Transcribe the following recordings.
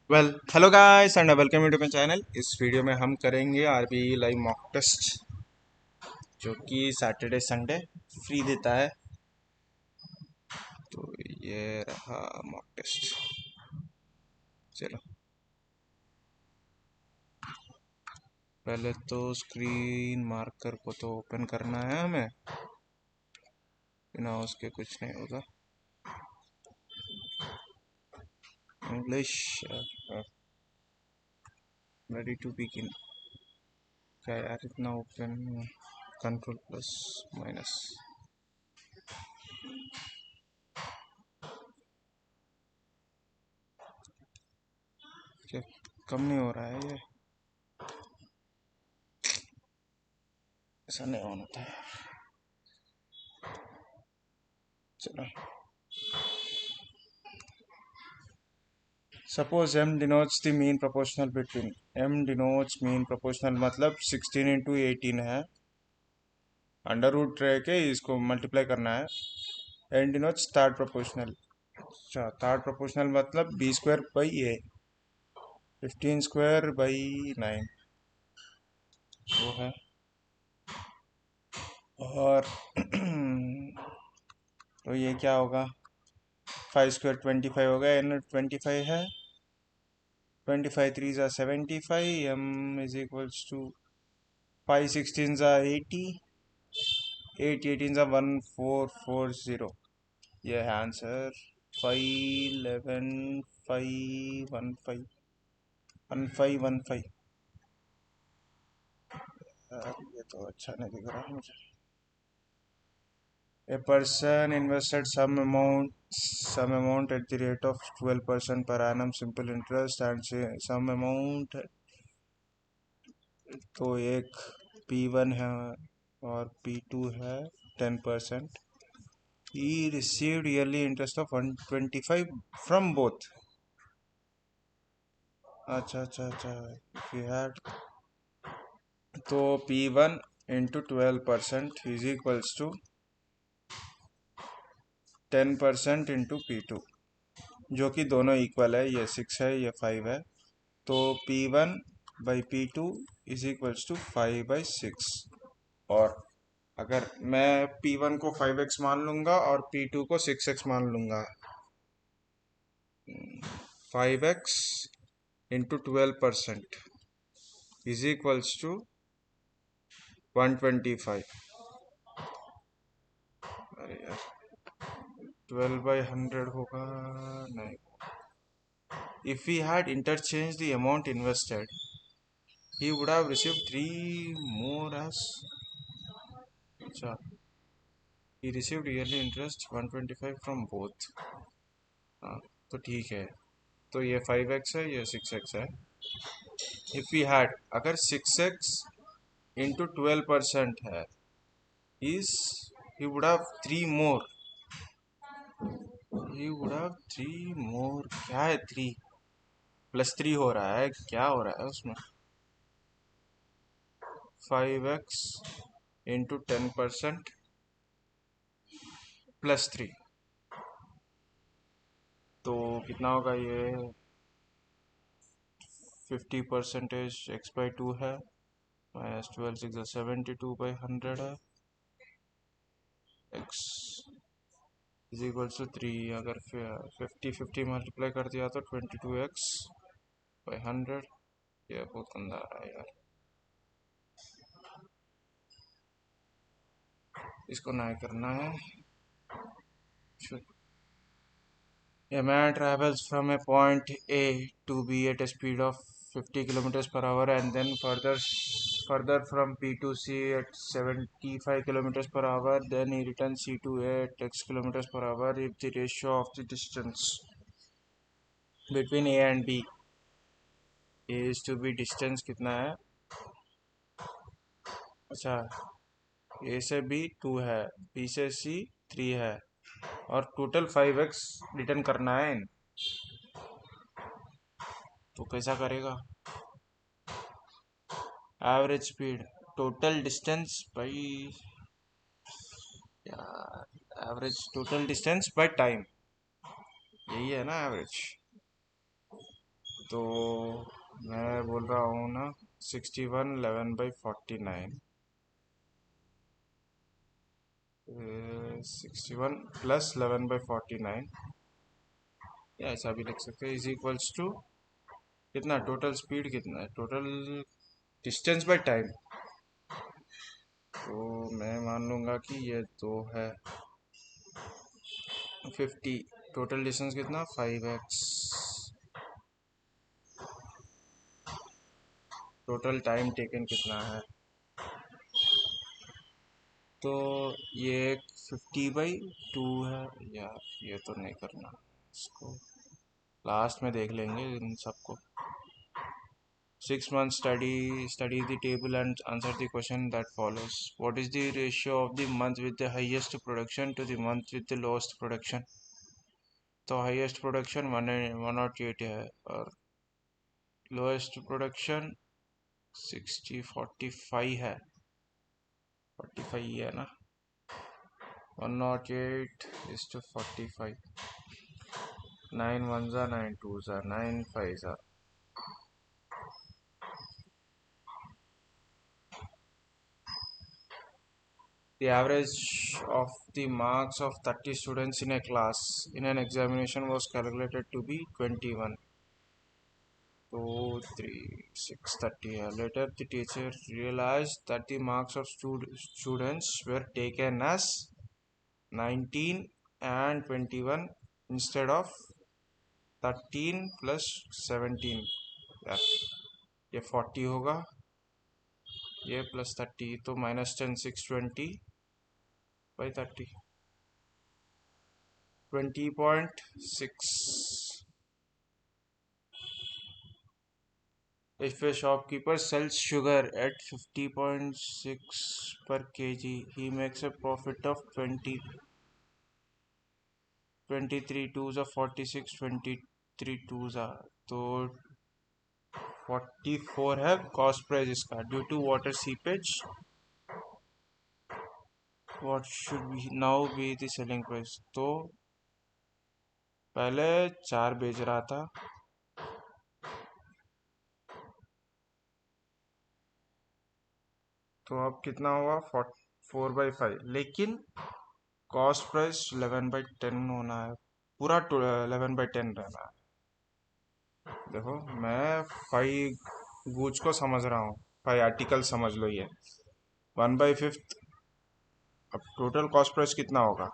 Well hello guys and welcome to my channel. इस video में हम करेंगे आरबीआई लाइव मॉक टेस्ट जो कि सैटरडे संडे फ्री देता है। तो ये रहा मॉक टेस्ट। चलो पहले तो स्क्रीन मार्कर को तो ओपन करना है हमें, बिना उसके कुछ नहीं होगा। English ready to begin. क्या यार इतना ओपन, कंट्रोल प्लस माइनस। क्या कम नहीं हो रहा है ये, ऐसा नहीं होना था। चलो suppose m denotes the mean proportional between, m denotes mean proportional मतलब 16 इंटू 18 है, अंडर रूट रह के इसको मल्टीप्लाई करना है। n denotes third proportional. अच्छा थर्ड प्रोपोर्शनल मतलब b square by A, 15 square by 9 वो है। और तो ये क्या होगा, 5 स्क्वायर 25 होगा, n 25 है, 25 3 ज़ा 75, m इज इक्वल्स टू 5 16 ज़ा 80, 8 18 ज़ा 1440। ये है आंसर। 5 11 5 15 1515। ये तो अच्छा नहीं दिख रहा मुझे। A person invested some amount at the rate of 12% per annum simple interest and some amount। तो एक P1 है और P2 है 10%। He received yearly interest of 125 from both। अच्छा अच्छा अच्छा, if you had तो P1 into 12% is equals to 10% into P2, जो कि दोनों इक्वल है, ये 6 है ये 5 है। तो P1 by P2 is equals to 5/6। और अगर मैं P1 को 5x मान लूंगा और P2 को 6x मान लूंगा, 5x into 12% is equals to 125। अरे यार 12/100 होगा नहीं। If he had interchanged the amount invested, he would have received 3 more as। अच्छा, he received yearly interest 125 from both। हाँ तो ठीक है, तो ये 5x है ये 6x है। इफ ही हैड, अगर 6x इंटू 12% है, is he would have 3 more. He would have 3 मोर। क्या है 3 + 3 हो रहा है, क्या हो रहा है उसमें। 5x इंटू 10% +3, तो कितना होगा ये। 50% x/2 है, -12 6 72/100 है। x is equals to 3। अगर 50 मल्टीप्लाई कर दिया तो 22x/100। ये बहुत गंदा आ रहा है यार, इसको ना करना है। A man travels from a point A to B at a speed of 50 kilometers per hour and then further from B to C at 75 kilometers per hour. Then he returns C to A at x kilometers per hour if the ratio of the distance between A and B is to be distance कितना है। अच्छा, A से B 2 है, B से C 3 है, और total 5x return करना है। तो कैसा करेगा। Average speed, total distance by, यार average total distance by time, यही है ना एवरेज। तो मैं बोल रहा हूँ ना 61 11/49, 61 प्लस 11/49, या ऐसा भी लिख सकते हैं, इज इक्वल्स टू कितना, टोटल स्पीड कितना है, टोटल डिस्टेंस बाय टाइम। तो मैं मान लूँगा कि ये दो है 50, टोटल डिस्टेंस कितना 5x, टोटल टाइम टेकन कितना है, तो ये 50/2 है। या ये तो नहीं करना, इसको लास्ट में देख लेंगे इन सबको। 6 months study the table and answer the question that follows. What is the ratio of the month with the highest production to the month with the lowest production? तो हाईएस्ट प्रोडक्शन 108 है और lowest production 45 है, 45 ही है ना, 108:45, 9 1s are 9 2s are 9 5s are। The average of the marks of 30 students in a class in an examination was calculated to be 21, 2 3 6 30 है। Later the teacher realized that the marks of students were taken as 19 and 21 instead of 13 plus 17। यार ये 40 होगा, ये plus 30 तो -10 620/30, 20.6। If a shopkeeper sells sugar at 50.6 per kg, he makes a profit of 20, 23 twos are 46, 23 twos are, तो 44 है cost price इसका। Due to water seepage what should be now be the selling price. तो पहले 4 बेच रहा था, तो अब कितना हुआ 4/5, लेकिन कॉस्ट प्राइस 11/10 होना है, पूरा 11/10 रहना है। देखो मैं 5 गूज को समझ रहा हूँ, 5 आर्टिकल समझ लो, ये 1/5। अब टोटल कॉस्ट प्राइस कितना होगा,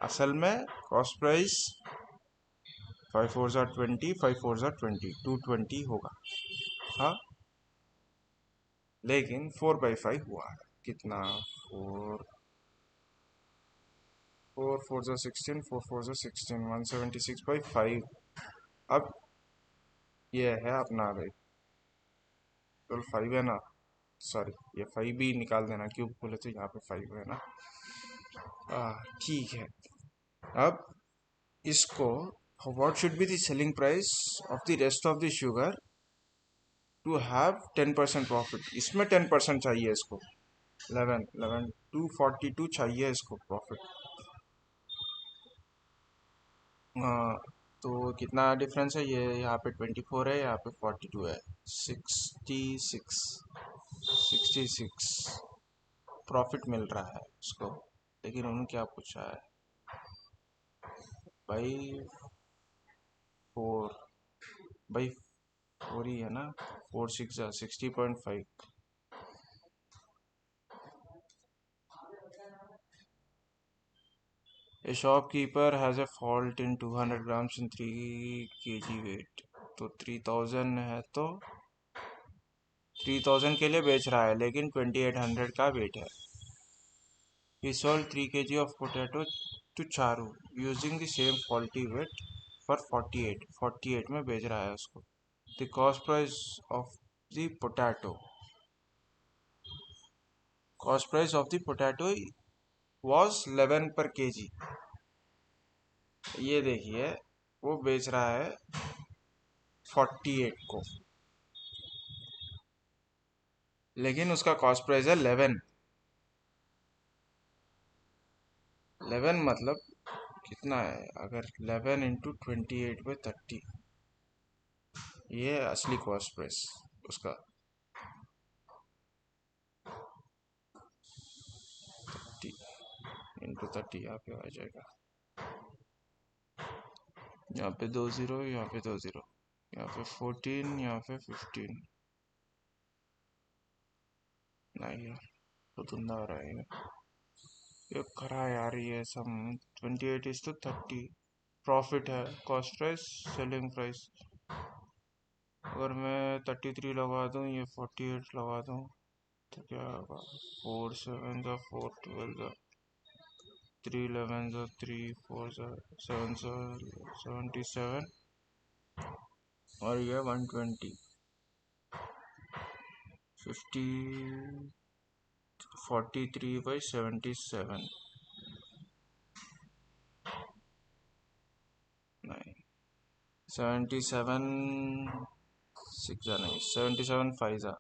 असल में cost price 5 4s are 20, 5 4s are 20, 220 होगा, हाँ, लेकिन 4/5 हुआ है, कितना 4 4 4s are 16, 4 4s are 16, 176/5। अब ये है अपना रेट, टोटल 5 है ना, सॉरी ये 5 भी निकाल देना, क्यों बोले तो यहाँ पे 5 है ना, ठीक है। अब इसको what should be the selling price of the rest of the sugar to have 10% profit, इसमें 10% चाहिए इसको, 11 242 चाहिए इसको प्रॉफिट। तो कितना डिफरेंस है, ये यहाँ पे 24 है, यहाँ पे 42 है, 66 प्रॉफिट मिल रहा है उसको। लेकिन उन्होंने क्या पूछा है भाई, 4/4 ही है ना, 4 6 60.5। A shopkeeper has a fault in 200 grams in 3 kg weight, तो 3000 है, तो 3000 के लिए बेच रहा है, लेकिन 2800 का वेट है। He sold 3 kg of potato to Charu using the same faulty weight for 48 में बेच रहा है उसको। The cost price of the potato was 11 per kg। ये देखिए वो बेच रहा है 48 को, लेकिन उसका कॉस्ट प्राइस है 11। 11 मतलब कितना है, अगर 11 × 28/30, ये असली कॉस्ट प्राइस उसका 30 × 30 यहाँ पे आ जाएगा। यहाँ पे 2 0, यहाँ पे 2 0, यहाँ पे 14, यहाँ पे 15। नहीं यार, तो धुंधा हो रहा है ये खरा यार। ये सब 28:30 प्रॉफिट है, कॉस्ट प्राइस सेलिंग प्राइस। अगर मैं 33 लगा दूँ, ये 48 लगा दूँ, तो क्या होगा? 4 7 जा 4 12 जा 3 11 जा 3 4 जा 7 जा 77, और ये 120 50 43/77। नहीं, 77 6 जा नहीं, 77 5 जा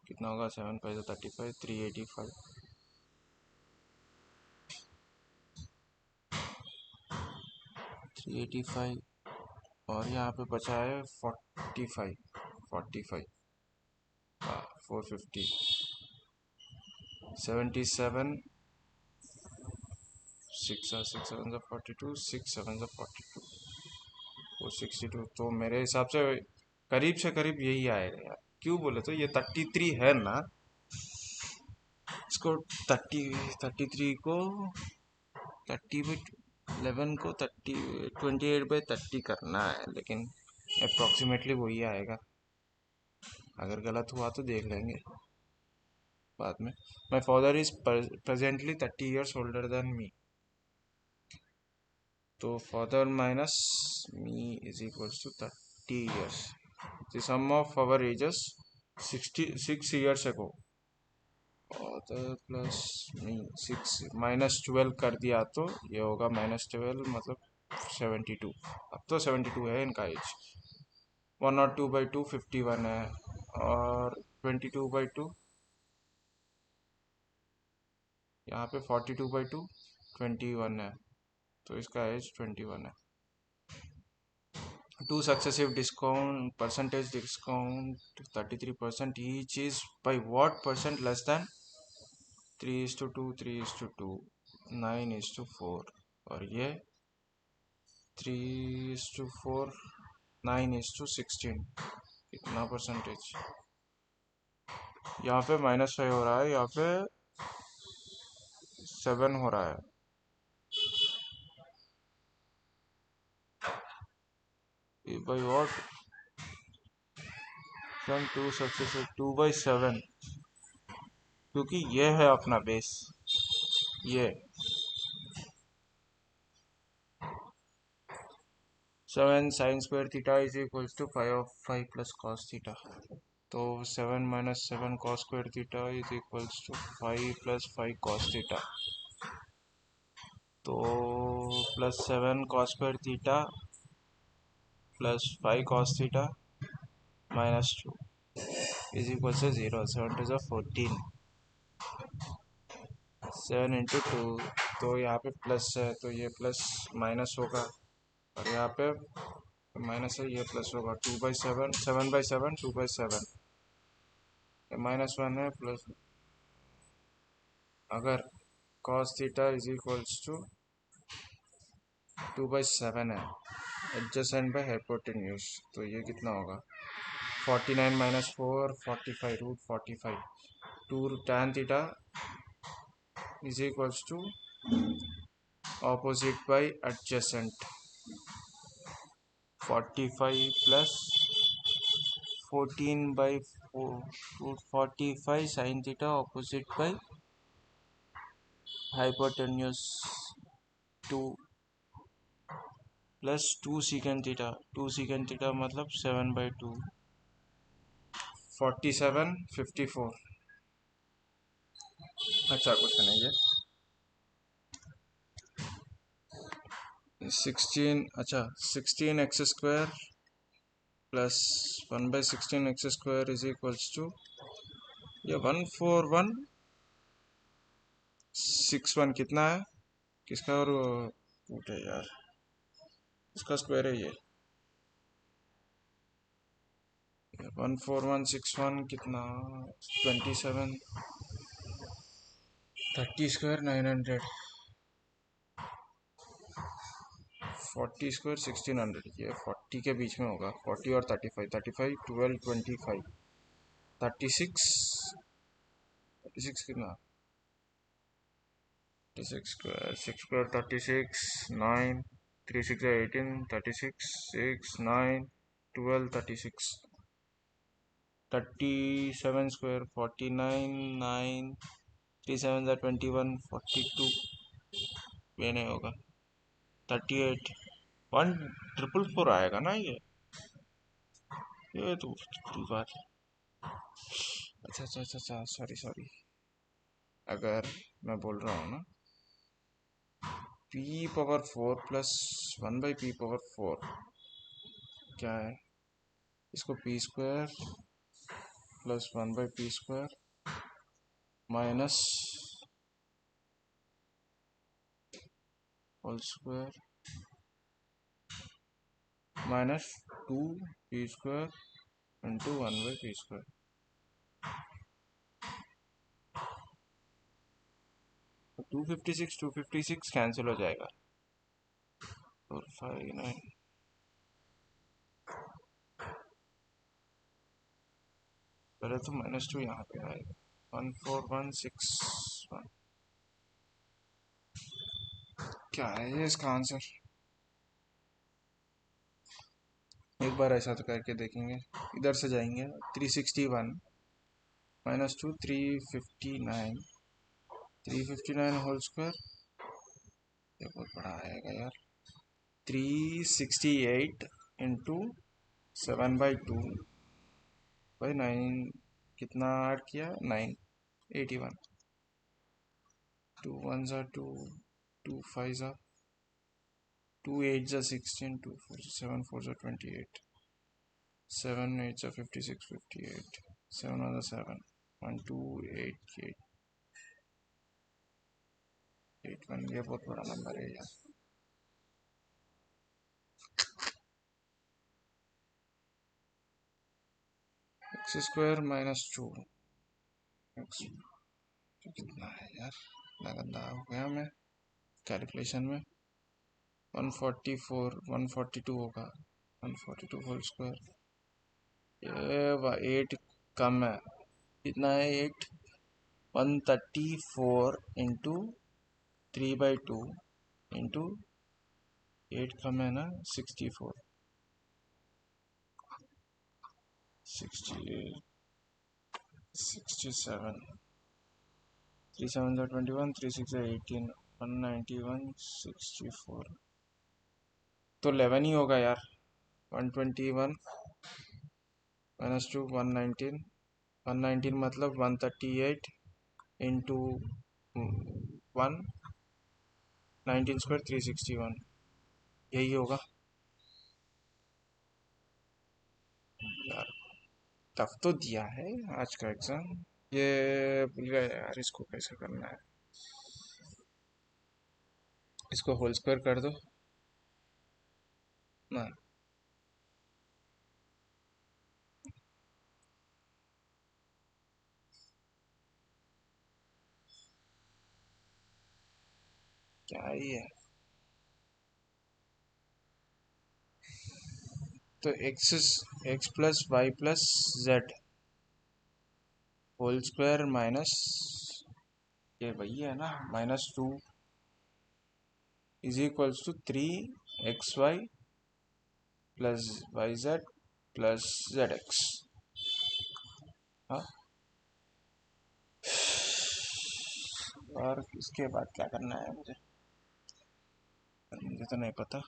कितना होगा? 7 5 जा 35, 385। 385, और यहाँ पे बचा है 45। हाँ, 450। 77 6 7 जा 42, 6 7 जा 42, 462। तो मेरे हिसाब से करीब यही आएगा यार। क्यों बोले तो ये 33 है ना, इसको 33 को 30/11 को 28/30 करना है, लेकिन अप्रोक्सीमेटली वही आएगा। अगर गलत हुआ तो देख लेंगे बाद में। My father is presently 30 years older than me, तो father minus me is equals to 30 years। The sum of our ages 66 years ago। Father plus me 6 -12 कर दिया तो ये होगा -12, मतलब 72। अब तो 72 है इनका एज। 102/2 51 है, और 22/2 यहाँ पे 42/2 21 है, तो इसका एज 21 है। 2 successive discount percentage discount 33% each is by what percent less than 3:2 3:2 9:4, और ये 3:4 9:16। कितना परसेंटेज? यहाँ पे -5 हो रहा है, यहाँ पे 7 हो रहा है। by what? 2 successive 2/7, क्योंकि ये है अपना बेस। ये 7 sin² theta is equals to 5 plus cos theta. तो 7 - 7 cos² theta is equals to 5 + 5 cos theta. तो +7 cos² theta plus 5 cos theta -2 is equal से 0। 7 2 14, 7 × 2। तो यहाँ पे प्लस है, तो ये प्लस माइनस होगा, और यहाँ पे माइनस है, ये प्लस होगा। 2/7 7/7 2/7, -1 है प्लस। अगर cos theta is equals to 2/7 है, एडजेसेंट बाय हाइपोटेन्यूज, तो ये कितना होगा? 49 - 4 45 √45। 2 tan theta is equals to opposite by adjacent. 45 plus 14/4 √45 sin theta opposite by hypotenuse 2 plus 2 secant theta. 2 secant theta मतलब 7/2। 47 54। अच्छा क्वेश्चन है ये। 16, अच्छा 16x² plus 1/16x² is equals to ये 14161 कितना है? किसका और रूट है यार? इसका स्क्वायर है ये। 14161 कितना 27 30 स्क्वायर 900 40 स्क्वायर 1600 ये 40 के बीच में होगा 40 और 35 35 12 25 36 36 कितना 36 स्क्वायर 6 स्क्वायर 36 9 3 6 18 36 6 9 12 36 37 स्क्वायर 49 9 3 7 21 42 ये नहीं होगा 38 1444 आएगा ना ये तो दूसरी बात है। अच्छा अच्छा अच्छा अच्छा सॉरी सॉरी अगर मैं बोल रहा हूँ ना p⁴ प्लस 1/p⁴ क्या है इसको p² plus 1/p² minus whole square minus 2p² into 1/p²। 256 cancel हो जाएगा 459 पहले तो -2 यहाँ पे आएगा 14161 क्या है ये इसका आंसर एक बार ऐसा तो करके देखेंगे इधर से जाएंगे 361 -2 359 होल स्क्वायर ये बहुत बड़ा आएगा यार 368 इंटू 7/2/9 कितना ऐड किया 981 2 1 2 2 5 2 8 16 2 4 7 4 28 7 8 56 58 7 1 7 1 2 8 8 8 1 ये बहुत बड़ा नंबर है यार x² -2 x कितना है यार इतना गंदा हो गया मैं कैलकुलेशन में 144 142 होगा 142 होल स्क्वायर ये 8 कम है कितना है 8 134 इंटू 3/2 इंटू 8 कम है ना 64 60 67 3 7 21 3 6 18 191 64 तो 11 ही होगा यार 121 -2 119 119 मतलब 138 इंटू 1 19² 361 यही होगा यार टफ तो दिया है आज का एग्जाम ये भूल गया यार इसको कैसे करना है इसको होल स्क्वायर कर दो ना क्या ही है तो x plus Y plus Z whole square minus ये वही है ना -2 is equals to 3xy plus Y Z plus ZX हाँ और इसके बाद क्या करना है मुझे तो नहीं पता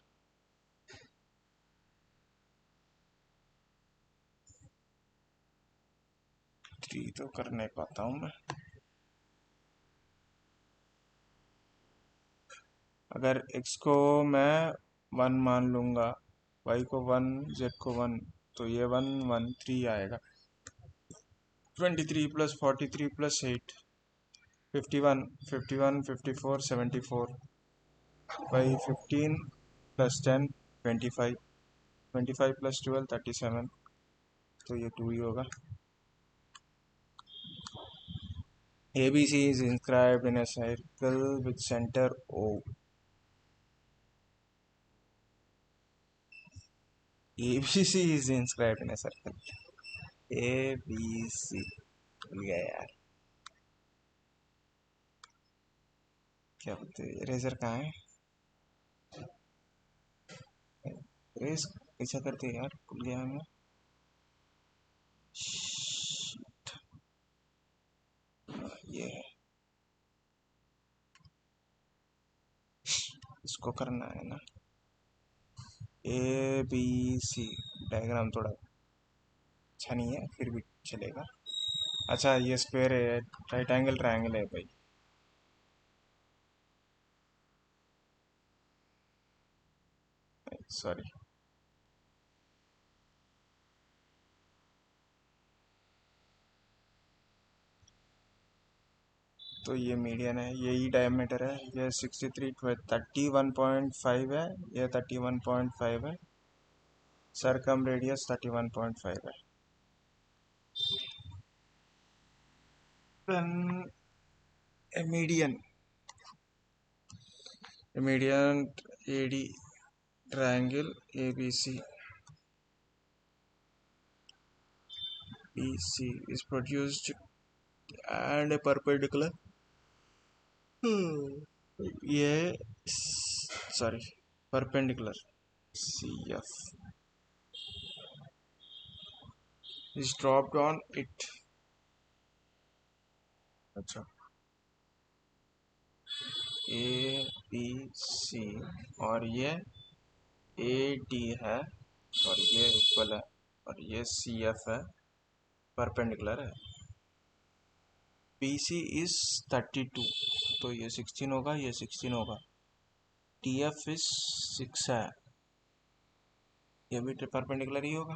3 तो कर नहीं पाता हूँ मैं अगर x को मैं 1 मान लूँगा y को 1 z को 1 तो ये 1 1 3 आएगा 23 plus 43 plus 8 51 51 54 74 by 15 plus 10 25 25 plus 12 37 तो ये 2 ही होगा. ABC is inscribed in a circle with center O. ABC is inscribed in a circle. ABC. भूल गया यार. क्या बोलते हैं, इरेजर कहाँ है? इरेज कैसा करते हैं यार, भूल गया मैं. ये इसको करना है ना. ABC डायग्राम थोड़ा अच्छा नहीं है, फिर भी चलेगा. अच्छा ये स्क्वायर है, राइट एंगल ट्रायंगल है भाई. सॉरी. तो ये मीडियन है, यही डायमीटर है. ये 63 31.5 है. ये 31.5 है. सरकम रेडियस 31.5 है. then a median AD triangle ABC BC is produced and a perpendicular. ये sorry, perpendicular CF is dropped on it. अच्छा, ABC और ये AD है और ये इक्वल है और ये CF है, परपेंडिकुलर है. BC इज 32, तो ये 16 होगा, ये 16 होगा. TF इज 6 है, ये भी परपेंडिकुलर ही होगा.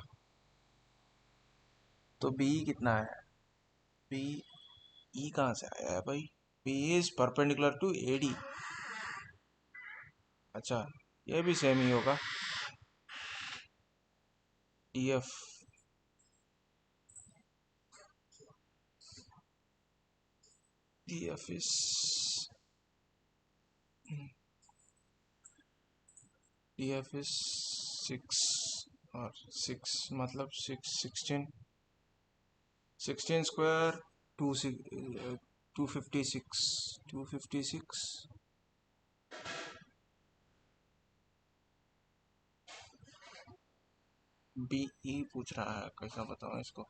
तो B कितना है? B E कहाँ से आया है भाई? B is perpendicular to AD. अच्छा, ये भी सेम ही होगा. TF TF is TF is 6 और 6 मतलब 16 स्क्वायर 256 BE पूछ रहा है, कैसा बताऊं इसको.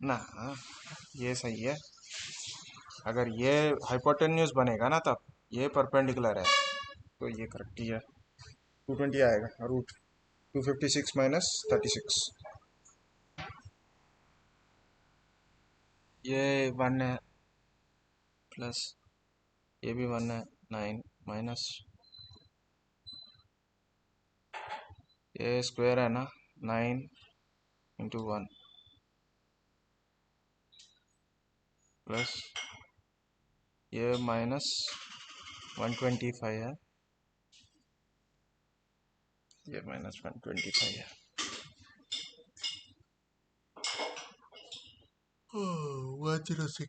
ना, ये सही है. अगर ये हाइपोटेन्यूज बनेगा ना तब ये परपेंडिकुलर है, तो ये करेक्ट ही है. 220 आएगा रूट 256 माइनस 36. ये 1 है प्लस ये भी 1 है. 9 माइनस ये स्क्वायर है ना, 9 इंटू 1 प्लस ये माइनस 125 है. ये माइनस 125 है. 106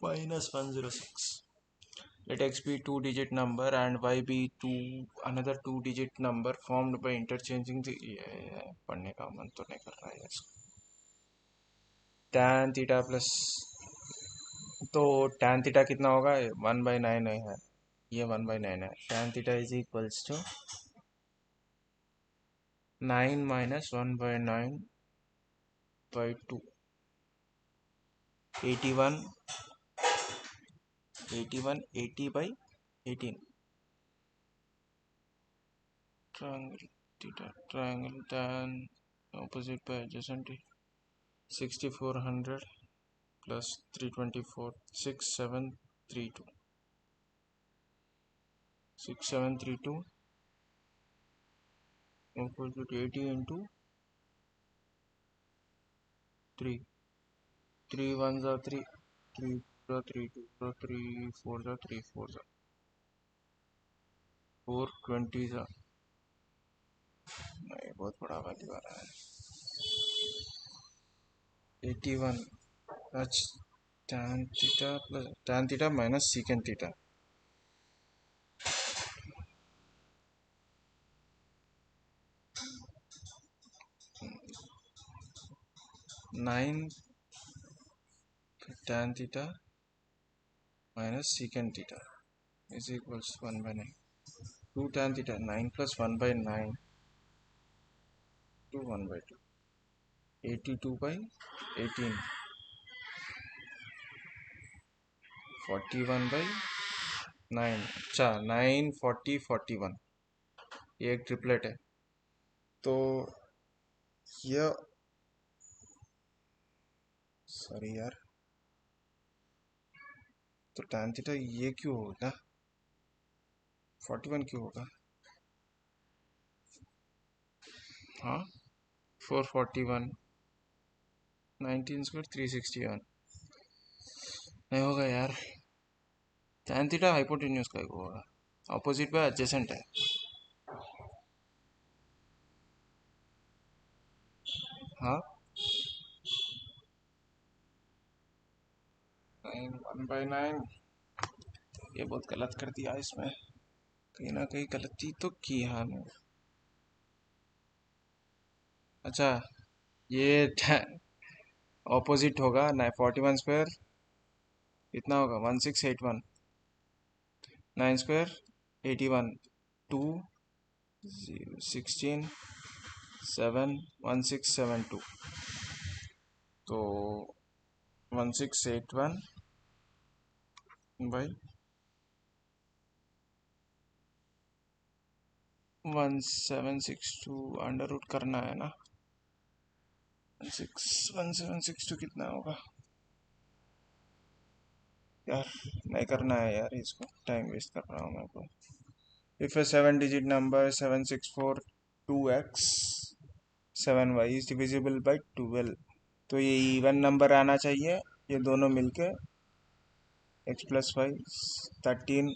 minus 106. Let x be two-digit number and y be another two-digit number formed by interchanging the. पढ़ने का मन तो नहीं कर रहा है इसको. tan थीटा प्लस, तो tan थीटा कितना होगा? 1/9 है, ये 1/9 है. tan theta is equals to 9 minus 1/9/2. 81 80/18. Triangle tan opposite by adjacent 6400 plus 324 6732 6732 opposite 80 into 3 3 1s are 3 3 are 3 2 are 3 4s are 3 4s are 4 20s are नहीं, बहुत बड़ा वैल्यू आ रहा है। 81 plus tan theta minus secant theta. 9 tan theta minus secant theta is equals 1/9। 2 tan theta 9 plus 1/9 to 1/2। 82/18 41/9। अच्छा 9 40 41, ये एक triplet है। तो ये सॉरी यार, तो tan थीटा ये क्यों होगा, 41 क्यों होगा? हाँ 441 19 स्क्वायर 361 नहीं होगा यार। tan थीटा हाइपोटेन्यूज का होगा, ऑपोजिट बाय एडजेसेंट है। हाँ 1/9, ये बहुत गलत कर दिया इसमें, कहीं ना कहीं गलती तो की हाँ मैं। अच्छा ये ऑपोजिट होगा ना, 41 स्क्वायर कितना होगा 1681, 9 स्क्वायर 81, 2 16 7 1672, तो 1681 बाई 1762 अंडर रूट करना है ना। 1762 कितना होगा यार, नहीं करना है यार, इसको टाइम वेस्ट कर रहा हूँ मैं को। If A 7 digit number 7642x 7y is divisible by 12, तो ये इवन नंबर आना चाहिए, ये दोनों मिलके x प्लस वाई 13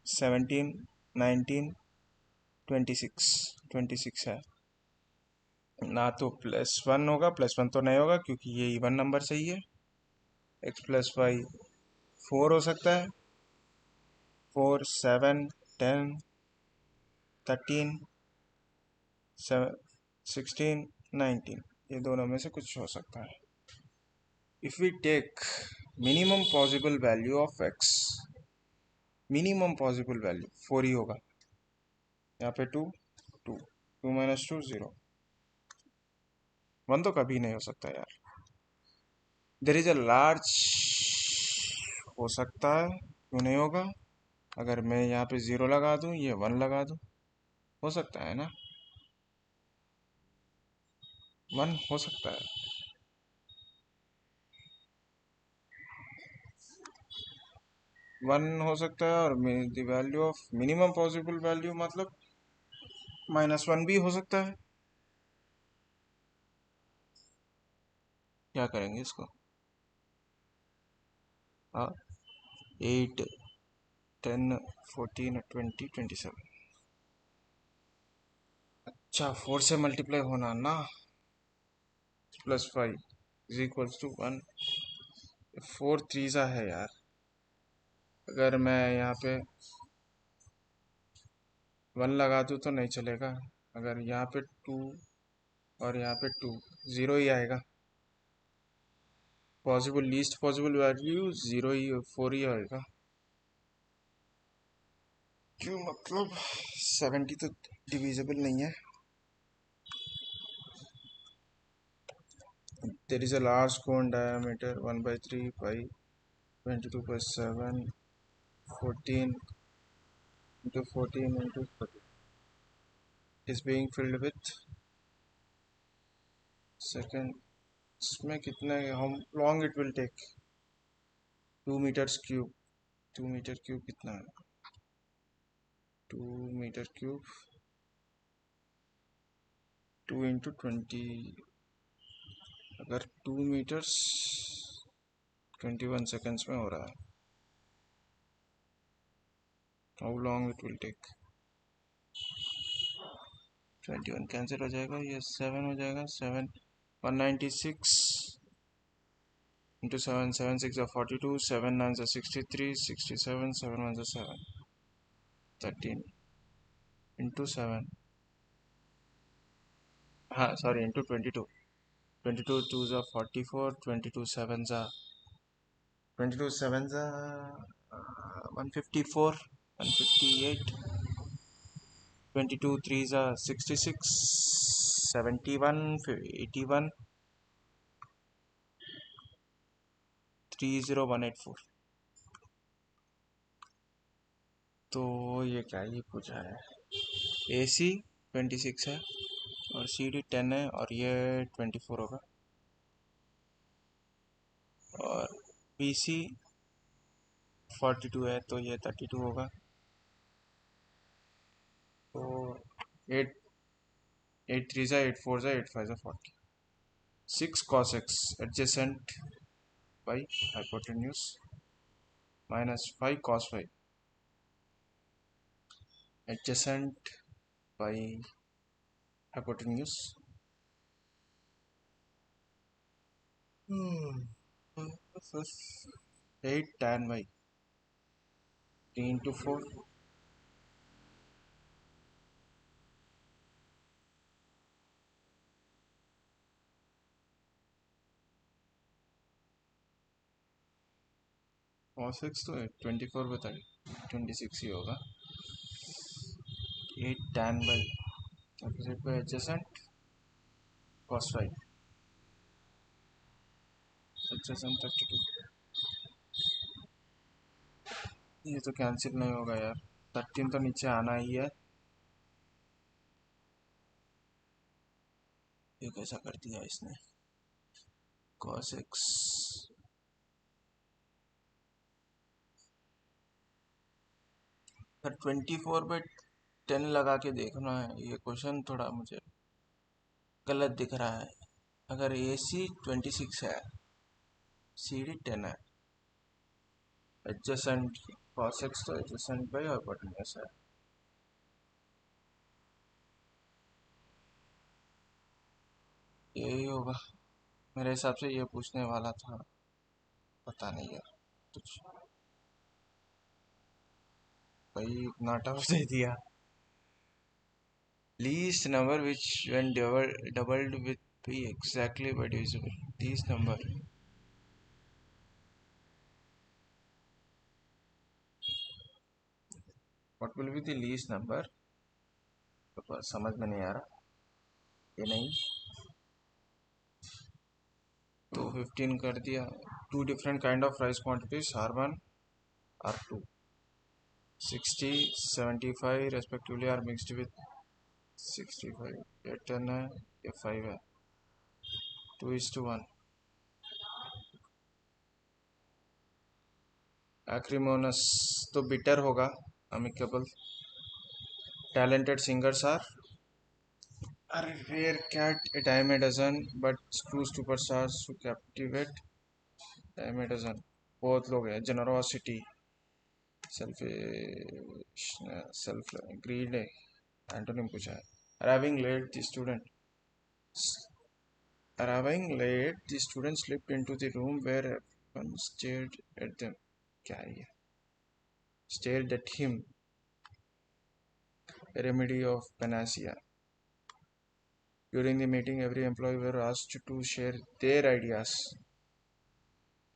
17 19 26 है ना। तो +1 होगा, +1 तो नहीं होगा क्योंकि ये इवन नंबर चाहिए। x प्लस वाई 4 हो सकता है, 4 7 10 13 16 19, ये दोनों में से कुछ हो सकता है। If we take minimum possible value of x, minimum possible value 4 ही होगा, यहाँ पे 2 2 2 माइनस 2 0, 1 तो कभी नहीं हो सकता यार। देर इज अ लार्ज, हो सकता है, क्यों नहीं होगा? अगर मैं यहाँ पे 0 लगा दूँ, ये 1 लगा दूँ, हो सकता है ना, 1 हो सकता है। 1 हो सकता है, और the value of minimum possible value मतलब -1 भी हो सकता है। क्या करेंगे इसको? हाँ 8 10 14 20 27, अच्छा 4 से मल्टीप्लाई होना ना, +5 इज इक्वल्स टू 1। 4 3 है यार, अगर मैं यहाँ पे 1 लगा दूँ तो नहीं चलेगा, अगर यहाँ पे 2 और यहाँ पे 2, 0 ही आएगा। पॉसिबल लीस्ट पॉसिबल वैल्यू 0 ही 4 ही आएगा, क्यों मतलब 70 तो डिविजिबल नहीं है। There is a large cone diameter 1/3 pi 22/7 14 into 14 into 30 is being filled with second, इसमें कितना है, how long it will take? 2 metres cube, 2 metre cube कितना है? 2 मीटर क्यूब 2 into 20, अगर 2 मीटर्स 21 सेकेंड्स में हो रहा है, how long it will take? 21 cancel हो जाएगा, ये 7 हो जाएगा, 7 196 इंटू 7, 7 6 42, 7 9 63, 67, 7 1 7, 13 इंटू 7, हाँ सॉरी इंटू 22, 22 2 44, 22 7 22 7 154, 158, 22 3 66, 71, 81, 30184। तो ये क्या ये पूछा है, ए सी 26 है और सी डी 10 है और ये 24 होगा, और बी सी 42 है तो ये 32 होगा। तो 8 8 3 8 4 8 5 40, 6 cos x adjacent by hypotenuse minus 5 cos y adjacent by hypotenuse 8 tan y 3 into 4, cos x तो 24 बताइए, 26 ही होगा। 8 tan by opposite by adjacent cos y adjacent 32, ये तो कैंसिल नहीं होगा यार, 13 तो नीचे आना ही है। ये कैसा कर दिया इसने, cos x सर 24/10 लगा के देखना है, ये क्वेश्चन थोड़ा मुझे गलत दिख रहा है। अगर ए सी 26 है, सी डी 10 है, एडजेसेंट cos x तो एडजेसेंट बाई हाइपोटेन्यूज है। यही होगा मेरे हिसाब से, ये पूछने वाला था, पता नहीं यार कुछ, भाई इतना टफ दे दिया। Least number which when doubled with be exactly by divisible, least number, what will be the least number, तो समझ में नहीं आ रहा, ये नहीं तो 15 कर दिया। Two different kind of rice quantities R1 R2 60 75 respectively are mixed with 65, ये 10 है ये 5 है, 2:1। एक्रिमोनस तो बिटर होगा, अमिकेबल। टैलेंटेड सिंगर्स आर, अरे rare cat a dime a dozen but scrooge superstars to captivate, dime a dozen बहुत लोग हैं। जनरोसिटी, सेल्फिश, सेल्फ ग्रीड है, एंटोनिम पूछा है। Arriving late the student, arriving late the student slipped into the room where everyone stared at them, क्या है ये, stared at him, a remedy of panacea. During the meeting, every employee were asked to share their ideas.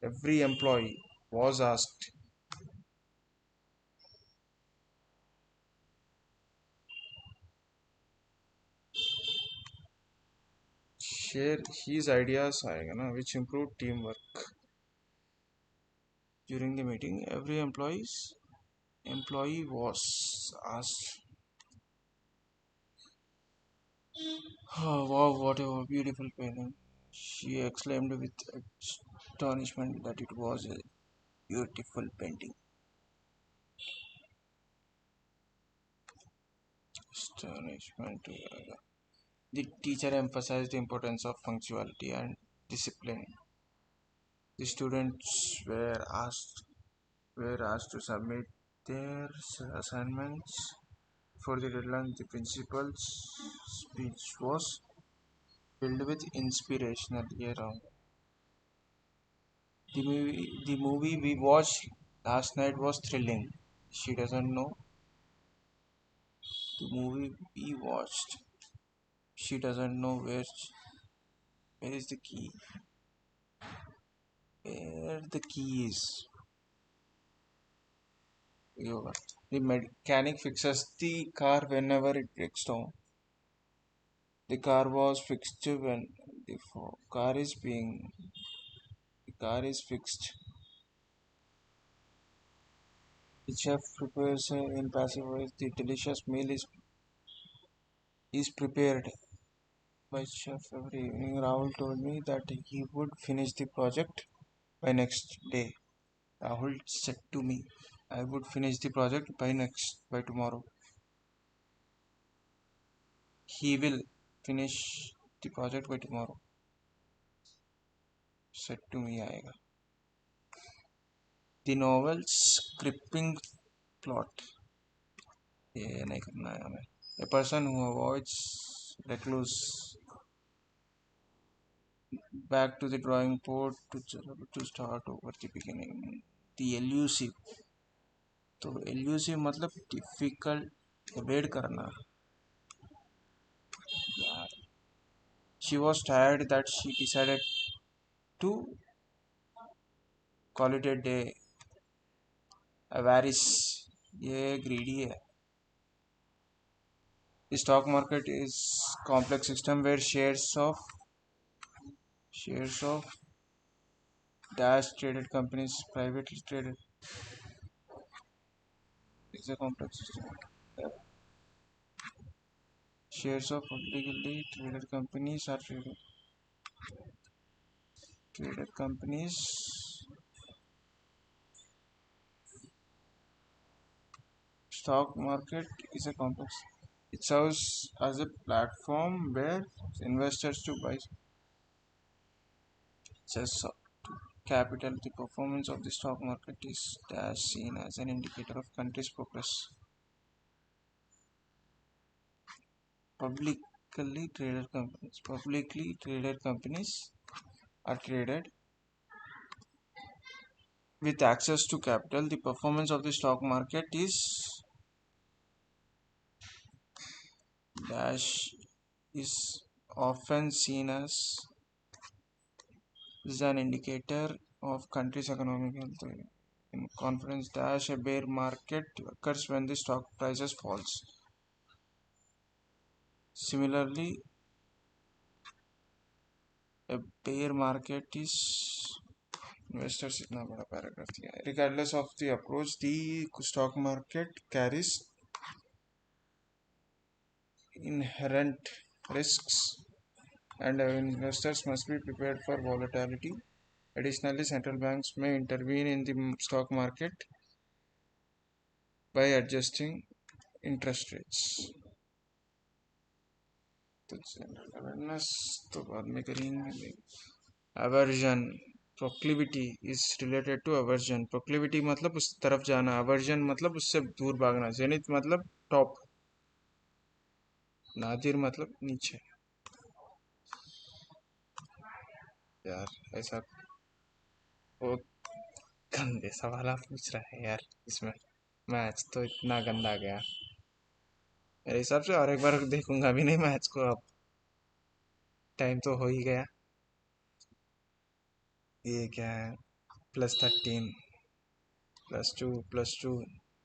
Every employee was asked. Share his ideas आएगा ना, which improved teamwork. During the meeting, every employee was asked. Oh, wow, what a beautiful painting! She exclaimed with astonishment that it was a beautiful painting. Astonishment. The teacher emphasized the importance of punctuality and discipline. The students were asked to submit their assignments for the deadline. The principals speech was filled with inspirational. Yeah, wrong. The movie we watched last night was thrilling. She doesn't know the movie we watched. She doesn't know where is the key. Where the key is. Yoga. The mechanic fixes the car whenever it breaks down. The car was fixed when the car is fixed. The chef prepares in passive voice. The delicious meal is prepared by chef every evening. Rahul told me that he would finish the project by next day. Rahul said to me, I would finish the project by tomorrow. He will finish the project by tomorrow. Said to me आएगा. The novel's gripping plot. ये नहीं करना है हमें. A person who avoids recluse back to the drawing board to start over the beginning. The elusive. तो elusive मतलब difficult evade करना. She was tired that she decided to call it a day. Avarice. ये greedy है. The stock market is complex system where shares of dash traded companies privately traded. It's a complex system. Shares of publicly traded companies are traded companies. Stock market is a complex. It serves as a platform where investors to buy shares of capital. The performance of the stock market is dash seen as an indicator of country's progress. Publicly traded companies are traded with access to capital. The performance of the stock market dash is often seen as an indicator of country's economic health. In confidence dash, a bear market occurs when the stock prices falls. Similarly, a bear market is investors इतना बड़ा paragraph दिया है. Regardless of the approach, the stock market carries inherent risks and investors must be prepared for volatility. Additionally, central banks may intervene in the stock market by adjusting interest rates. तो general awareness तो बाद में करेंगे. Aversion. Proclivity is related to aversion. Proclivity मतलब उस तरफ जाना. Aversion मतलब उससे दूर भागना. Zenith मतलब टॉप. नादिर मतलब नीचे. यार ऐसा वो गंदे सवाल आप पूछ रहा है यार. इसमें मैच तो इतना गंदा गया मेरे हिसाब से. और एक बार देखूंगा भी नहीं मैच को. अब टाइम तो हो ही गया. ये क्या है? +13 +2 +2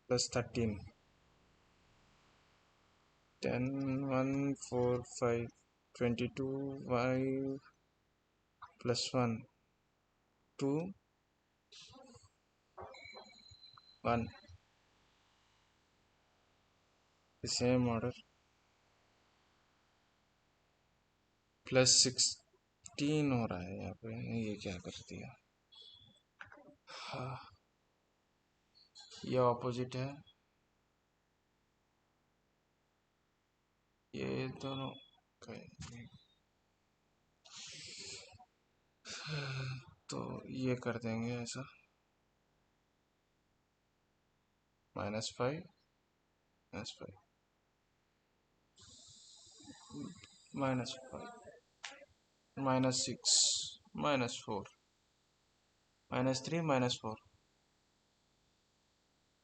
+13 10 1 4 5 22 5 +1 2 1. Same order. +16 हो रहा है यहाँ पे. ये क्या कर दिया? हाँ, ये ऑपोजिट है. ये दोनों तो ये कर देंगे ऐसा. -5 -5 -5, -6, -4, -3, -4,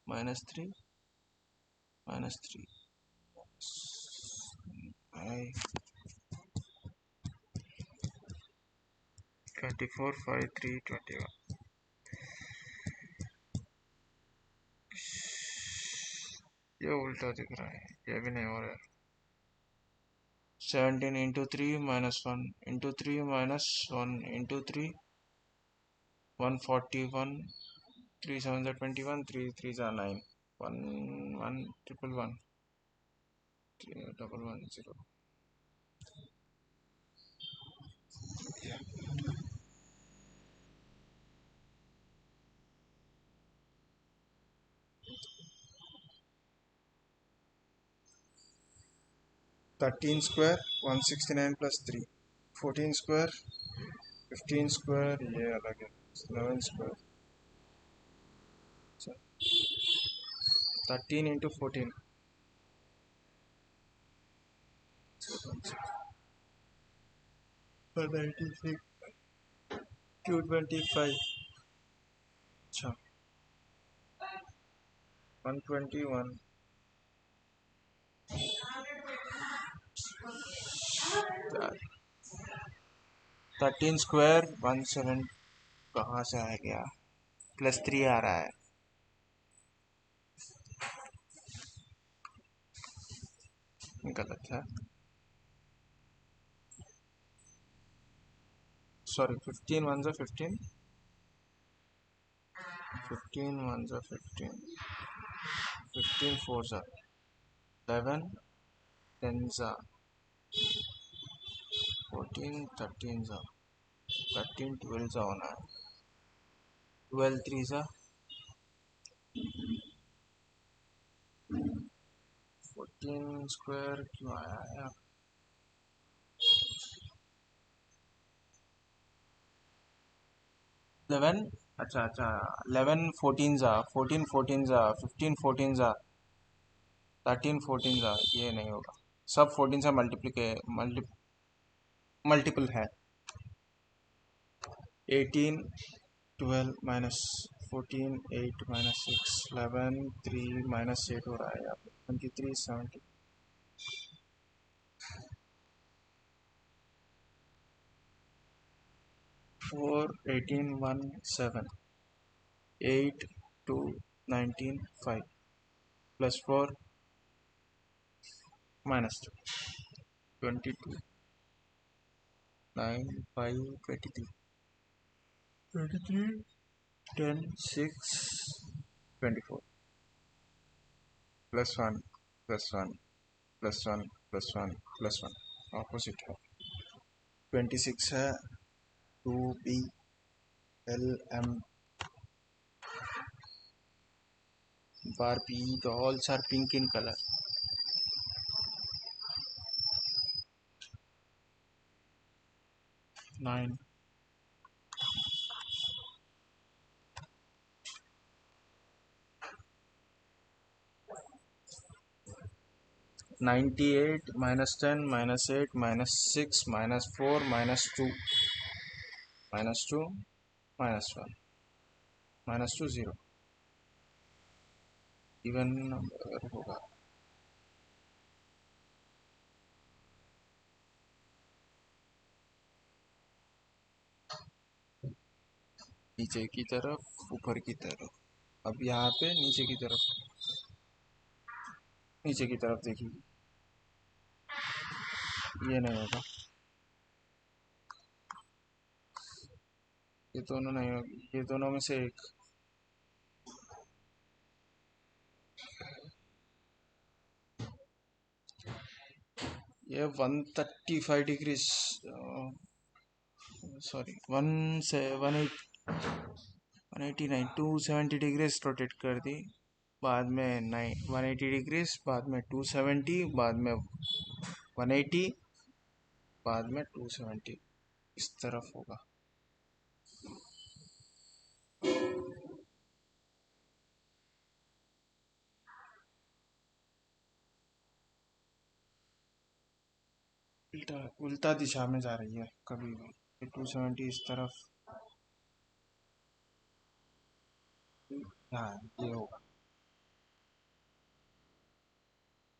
-3, -3, I 24, 5, 3, 21. ये उल्टा दिख रहा है, ये भी नहीं हो रहा है। 17 into 3 -1 into 3 -1 into 3 141 3 7 21 3 3 9 1 1 triple 1 double 1 0. 13 square 169 plus 3, 14 square 15 square, ये अलग है, 11 square, 13 into 14 196 225, अच्छा 121 13 स्क्वायर 17 कहाँ से आ गया, +3 आ रहा है, गलत है, सॉरी 15 1 जा 15, 15 1 जा 15, 15 4 जा 11, 10 जा 14, 13 जा 13, 12 जा होना है, 12 3 जा 14 स्क्वायर क्यों आया है, 11, अच्छा अच्छा 11 14 जा 14 14 जा 15 14 जा 13 14 जा, ये नहीं होगा, सब 14 से मल्टीपल है, 18 12 -14 8 -6 11 3 -8 हो रहा है यहाँ पे, 23 70 4 18 1 7 8 2 19 5 +4 -2 22 9 5 23 23 10 6 24 +1 +1 +1 +1 +1, ऑपोजिट है, 26 है, 2 B L M bar P, the halls are pink in color, 9 98 -10 -8 -6 -4 -2 -2 -1 -2 0, even number होगा, नीचे की तरफ ऊपर की तरफ, अब यहाँ पे नीचे की तरफ देखिए, ये नहीं होगा, ये दोनों नहीं होगी, ये दोनों में से एक, ये 135 डिग्री, सॉरी 189 270 डिग्रीज रोटेट कर दी, बाद में 180 डिग्रीज, बाद में 270, बाद में 180, बाद में 270, इस तरफ होगा, उल्टा उल्टा दिशा में जा रही है कभी भी। 270 इस तरफ। हाँ ये होगा।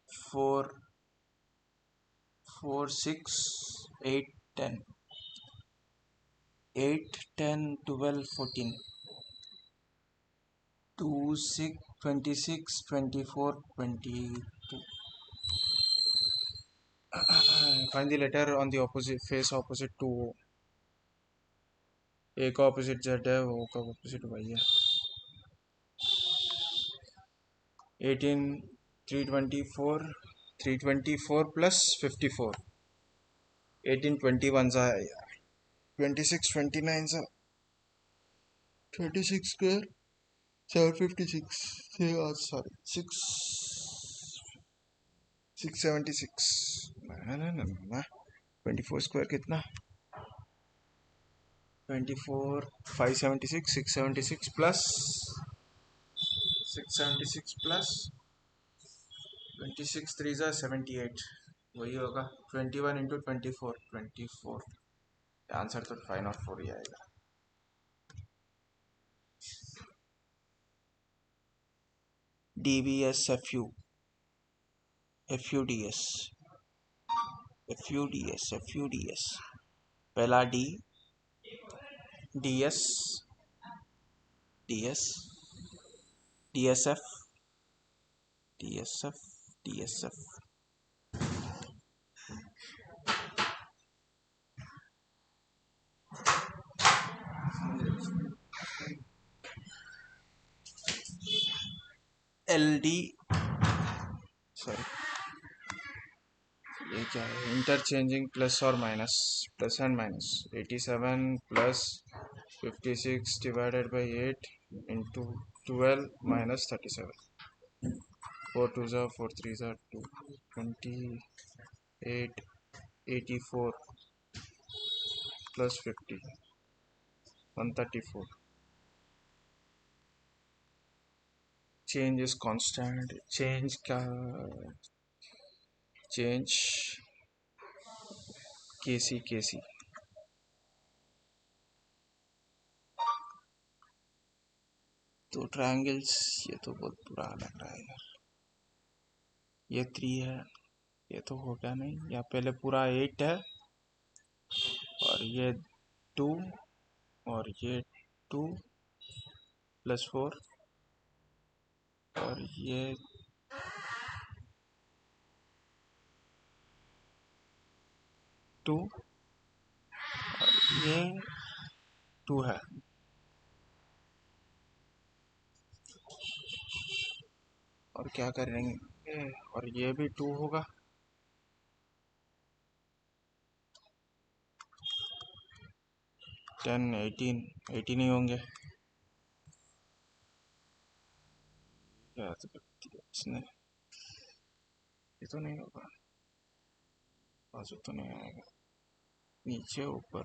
4 4 6 8 10 8 10 12 14 2 6 26 24 22. Find the letter on the opposite face opposite to O. A का opposite Z है, O का opposite Y है। 18 324 324 plus 54 18 21 सा है यार। 26 29 सा 26 square 756 sorry 6 676 ना 24 स्क्वायर कितना 24 576 676 प्लस 676 प्लस 26 3 ज़ा 78 वही होगा 21 इंटू 24 24 आंसर तो 5 और 4 ही आएगा। DVS FUDS FUDS पहला D DS DS DSF DSF DSF LD sorry ये क्या है इंटरचेंजिंग प्लस और minus plus and minus 87 plus 56 divided by 8 into 12 minus 37 4 2 ज़ा 4 3 ज़ा 2 28 84 plus 50 134 change is constant change का change KC तो ट्रायंगल्स ये तो बहुत बुरा लग रहा है यार। ये 3 है ये तो होगा नहीं या पहले पूरा 8 है और ये 2 और ये 2 प्लस 4 और ये 2 और ये 2 है और क्या करेंगे और ये भी 2 होगा 10 18 18 ही होंगे क्या इसने ये तो नहीं होगा बाजू तो नहीं आएगा नीचे ऊपर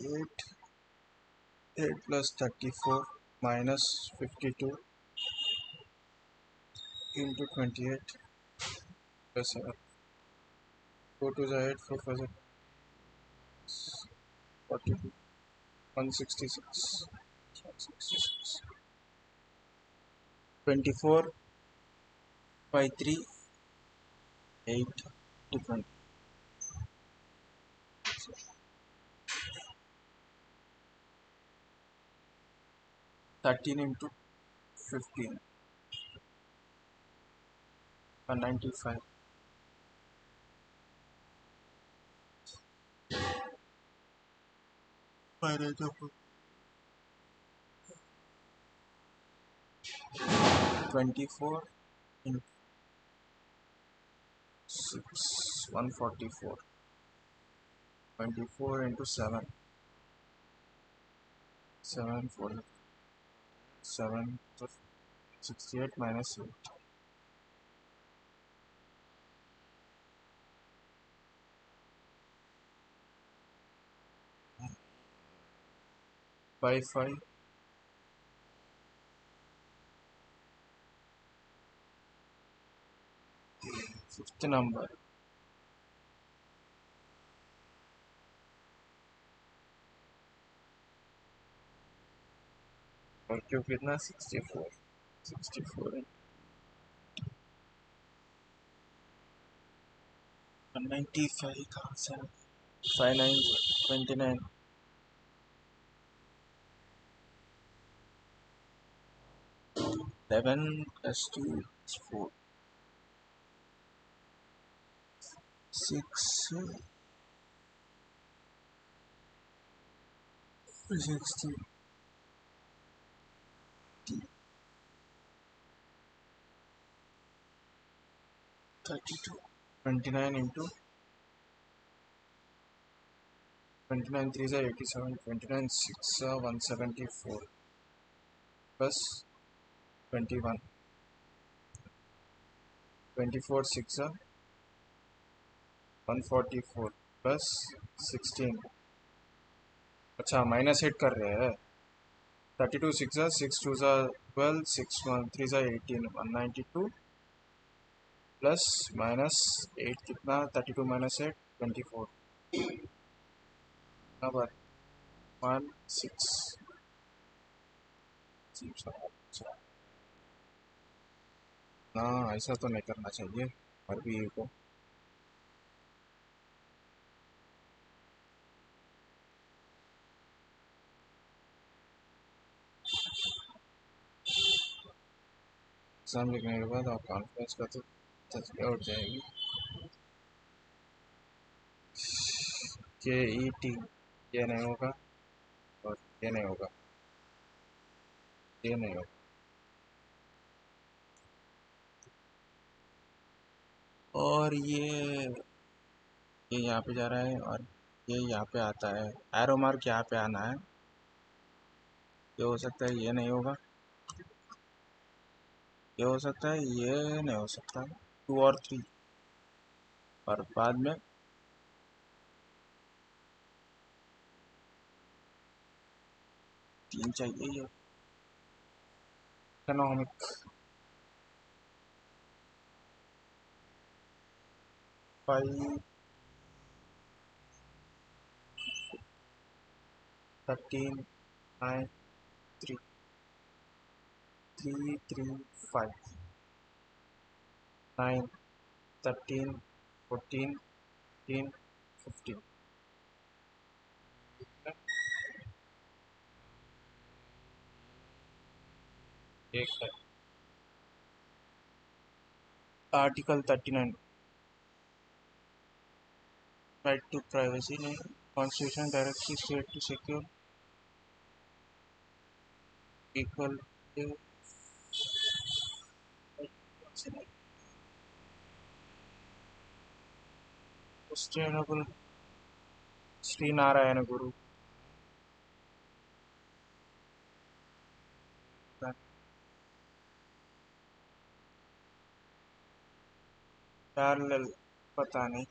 8 8 प्लस 34 माइनस 52 इंटू 28 प्लस 4 2 ज़ा 8 4 5 42 166 24 by 3 8 different 13 into 15 195 24 into 6 144 24 into 7 7 4 7 68 minus 8 by 5 fifth number और क्यों कितना 64 64 195 कहाँ से 59 29 11 plus 2 is 4 6 60 32 29 into 29 3 is 87 29 6 174 plus 21 24 6 144 plus 16 अच्छा माइनस 8 कर रहे हैं 32 6 6 2 12 6 1 3 18 192 प्लस माइनस 8 कितना 32 माइनस 8 24 बराबर 1 6 ना ऐसा तो नहीं करना चाहिए अरबी को एग्जाम लिखने के बाद आप कॉन्फ्रेंस का तो तस्वीर उठ जाएगी KET ये नहीं होगा और ये नहीं होगा ये नहीं होगा और ये यहाँ पे जा रहा है और ये यहाँ पे आता है एरो मार्क यहाँ पे आना है ये हो सकता है ये नहीं होगा ये हो सकता है ये नहीं हो सकता 2 और 3 और बाद में 3 चाहिए ये इकोनॉमिक 5 13 9 3 3 3 5 9 13 14 15 15 एक है आर्टिकल 39 राइट टू प्राइवेसी ने constitution directly state to secure equal sustainable Shri Narayana Guru parallel पता नहीं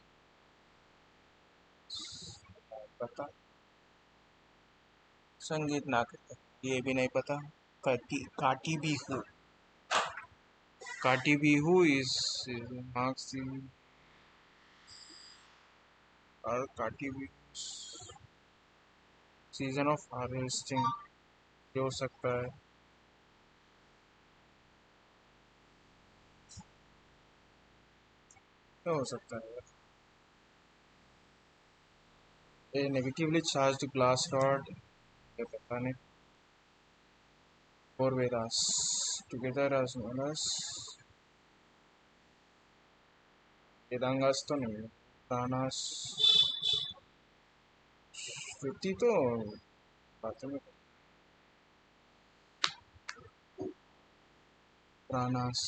पता संगीत नाटक ये भी नहीं पता काटी भी हूँ काटी भी हूँ इस मार्क्स और काटी भी सीजन ऑफ हार्वेस्टिंग हो सकता है क्या हो सकता है ये नेगेटिवली चार्ज्ड ग्लास रॉड ये पता नहीं और Vedas together as known as Vedangas तो नहीं है प्राणास श्रुति तो बातों में प्राणास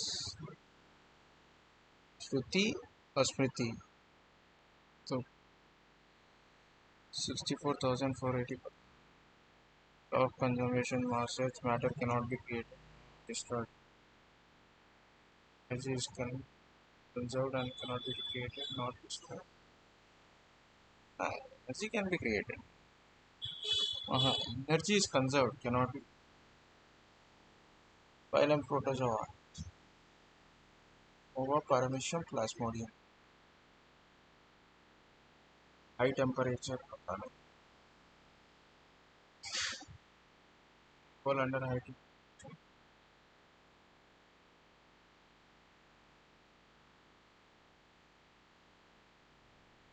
श्रुति और स्मृति तो 64,480 of conservation masses matter cannot be created destroyed energy is conserved and cannot be created not destroyed energy can be created energy is conserved cannot be phylum protozoa होगा पारमेशियम Plasmodium. High temperature पता नहीं, fall under high,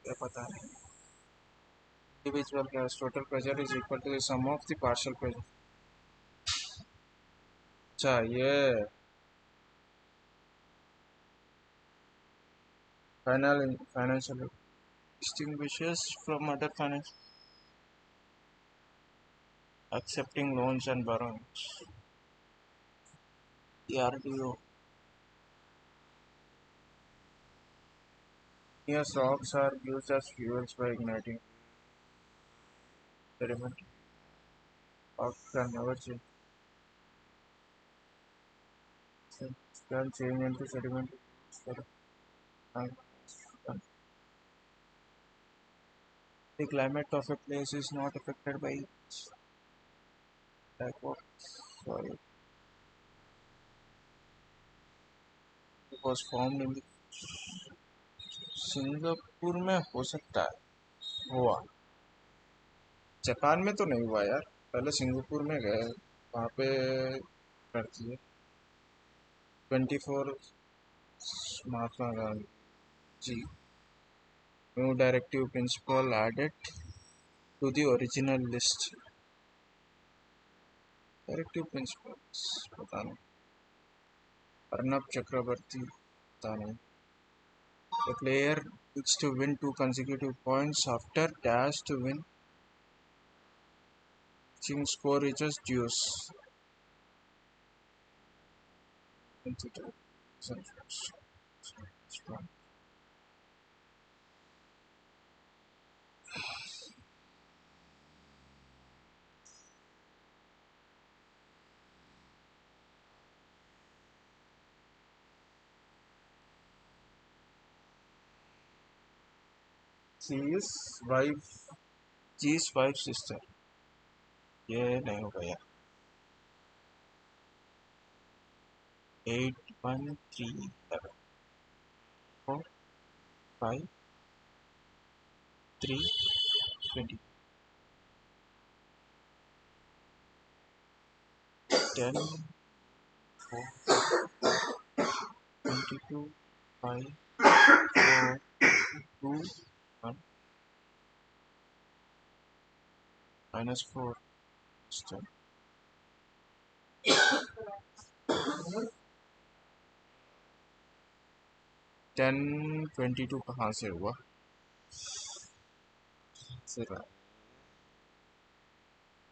क्या पता नहीं। Individual gas total pressure is equal to the sum of the partial pressure. अच्छा ये financial distinguishes from other finance accepting loans and borrowings. ERDO. Igneous rocks are used as fuels by igniting sediment. Rocks can never change. Can change into sediment. The climate of a place is not affected by type of soil. It was formed in the Singapore में हो सकता है, हुआ। Japan में तो नहीं हुआ यार, पहले सिंगापुर में गए, वहाँ पे करती है। 24 Mahatma Gandhi ji, new directive principle added to the original list. Directive principles पता नहीं। अर्नब चक्रवर्ती पता नहीं। The player needs to win 2 consecutive points after dash to win. Team score reaches deuce. G's wife sister. ये नहीं होगा यार। 8 1 3 7 4 5 3 20 10 4 22 5 4 2 1 -4 sister. 10 22 कहाँ से हुआ?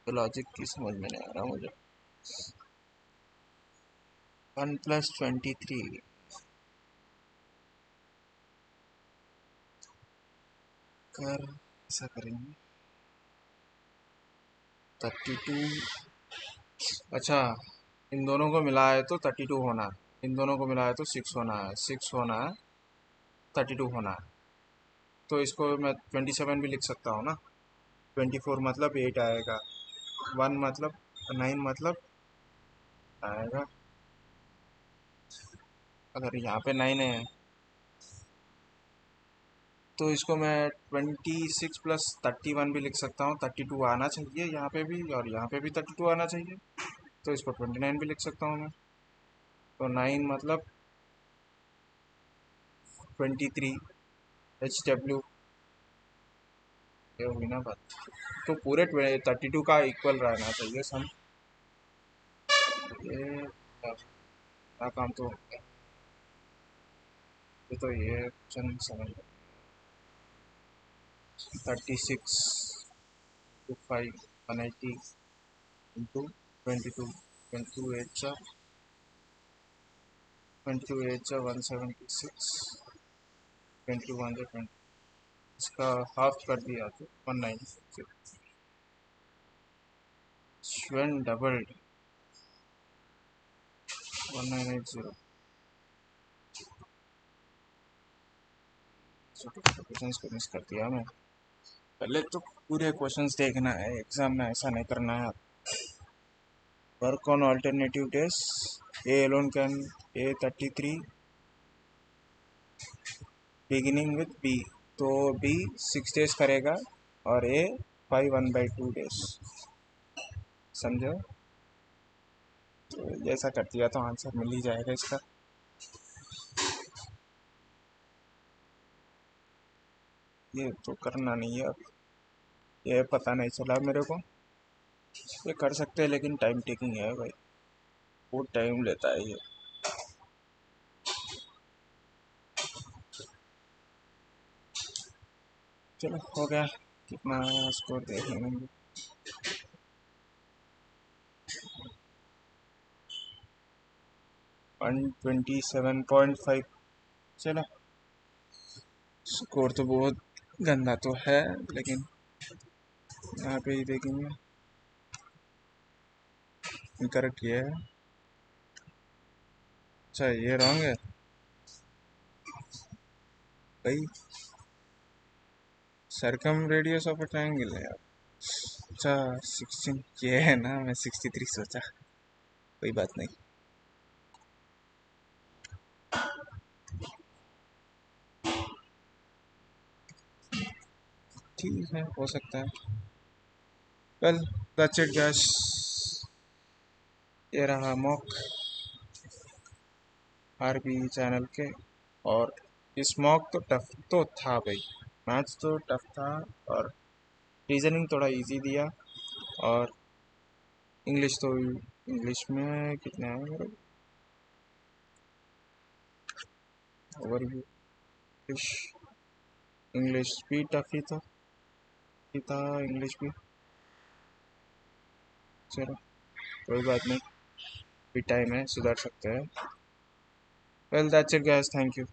तो लॉजिक की समझ में नहीं आ रहा मुझे। 1 + 23 कर ऐसा करेंगे 32। अच्छा, इन दोनों को मिला है तो 32 होना है, इन दोनों को मिला है तो 6 होना है, 6 होना है, 32 होना है। तो इसको मैं 27 भी लिख सकता हूँ ना। 24 मतलब 8 आएगा, 1 मतलब 9 मतलब आएगा। अगर यहाँ पे 9 है तो इसको मैं 26 + 31 भी लिख सकता हूँ। 32 आना चाहिए यहाँ पे भी, और यहाँ पे भी 32 आना चाहिए, तो इसको 29 भी लिख सकता हूँ मैं। तो 9 मतलब 23 HW, ये हुई ना बात। तो पूरे 32 का इक्वल रहना चाहिए सम। ये क्या काम तो ये क्वेश्चन समझ 36 to 5 180 into 22 22 8 176 21 20, इसका हाफ कर दिया तो 196। When doubled 1980। क्वेश्चंस को मिस कर दिया मैं। पहले तो पूरे क्वेश्चंस देखना है, एग्जाम में ऐसा नहीं करना है। Work on alternative days, A alone can A33 beginning with B, तो बी 6 डेज करेगा और ए 5 1/2 डेज, समझो। तो जैसा कर दिया तो आंसर मिल ही जाएगा इसका। ये तो करना नहीं है अब, ये पता नहीं चला मेरे को। ये कर सकते हैं लेकिन टाइम टेकिंग है भाई, बहुत टाइम लेता है ये। चलो हो गया, कितना स्कोर देख लेंगे। 127.5। चलो, स्कोर तो बहुत गंदा तो है, लेकिन यहाँ पे ही देखेंगे। करेक्ट ये है। अच्छा ये रॉन्ग है भाई, सरकम रेडियस ऑफ अ ट्रायंगल है यार। अच्छा 16 ये है ना, मैं 63 सोचा, कोई बात नहीं। ठीक है, हो सकता है। वेल दैट्स इट गाइस, ये रहा मॉक आरबी चैनल के। और इस मॉक तो टफ तो था भाई, मैथ्स तो टफ था, और रीजनिंग थोड़ा इजी दिया, और इंग्लिश तो, इंग्लिश में कितने हैं मेरे, ओवरव्यू, इंग्लिश, इंग्लिश भी टफ ही था इंग्लिश भी। चलो कोई बात नहीं, भी टाइम है, सुधर सकते हैं। Well that's it guys, thank you.